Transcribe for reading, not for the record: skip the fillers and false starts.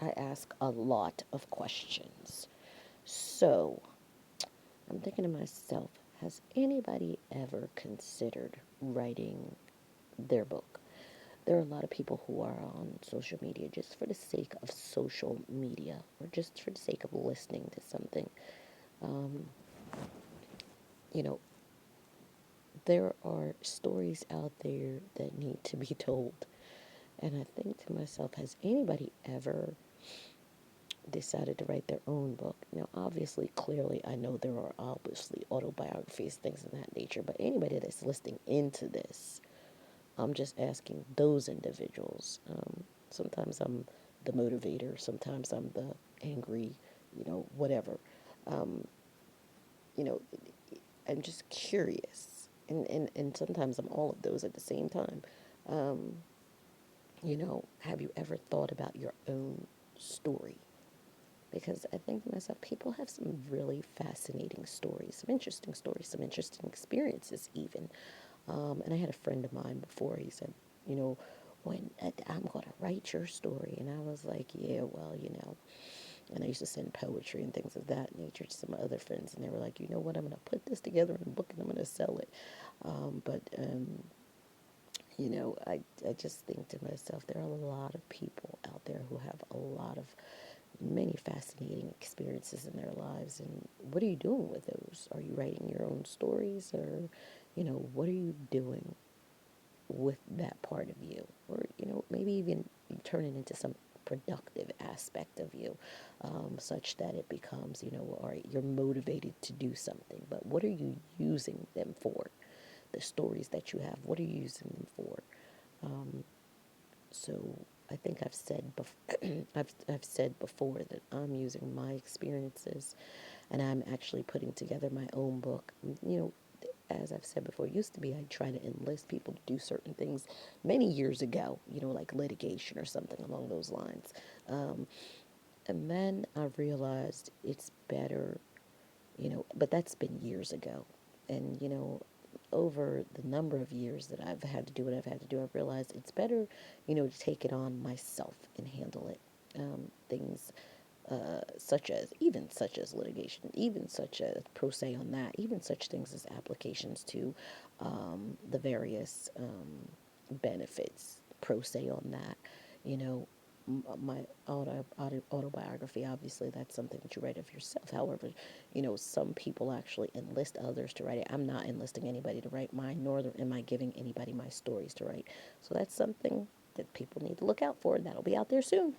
I ask a lot of questions. So I'm thinking to myself, has anybody ever considered writing their book? There are a lot of people who are on social media just for the sake of social media or just for the sake of listening to something. Um, you know, there are stories out there that need to be told. And I think to myself, has anybody ever decided to write their own book? Now, obviously, clearly, I know there are obviously autobiographies, things of that nature, but anybody that's listening into this, I'm just asking those individuals. Sometimes I'm the motivator, sometimes I'm the angry, whatever. Um, you know, I'm just curious. And sometimes I'm all of those at the same time. Um, have you ever thought about your own story? Because I think to myself, people have some really fascinating stories, some interesting stories, some interesting experiences, even. And I had a friend of mine before, he said, you know, I'm going to write your story. And I was like, yeah, well. And I used to send poetry and things of that nature to some other friends. And they were like, you know what, I'm going to put this together in a book and I'm going to sell it. I just think to myself, there are a lot of people out there who have a lot of many fascinating experiences in their lives. And what are you doing with those? Are you writing your own stories, or, what are you doing with that part of you? Or, maybe even turn it into some productive aspect of you, such that it becomes, all right, you're motivated to do something, but what are you using them for? The stories that you have, what are you using them for? Um, so I think I've said before that I'm using my experiences, and I'm actually putting together my own book. As I've said before, it used to be I'd try to enlist people to do certain things many years ago, like litigation or something along those lines. Um, and then I realized it's better, but that's been years ago. And, over the number of years that I've had to do what I've had to do, I've realized it's better, to take it on myself and handle it. Things such as litigation, even such as pro se on that, even such things as applications to the various benefits, pro se on that, you know, my autobiography, obviously that's something that you write of yourself. However, some people actually enlist others to write it. I'm not enlisting anybody to write mine, nor am I giving anybody my stories to write. So that's something that people need to look out for, and that'll be out there soon.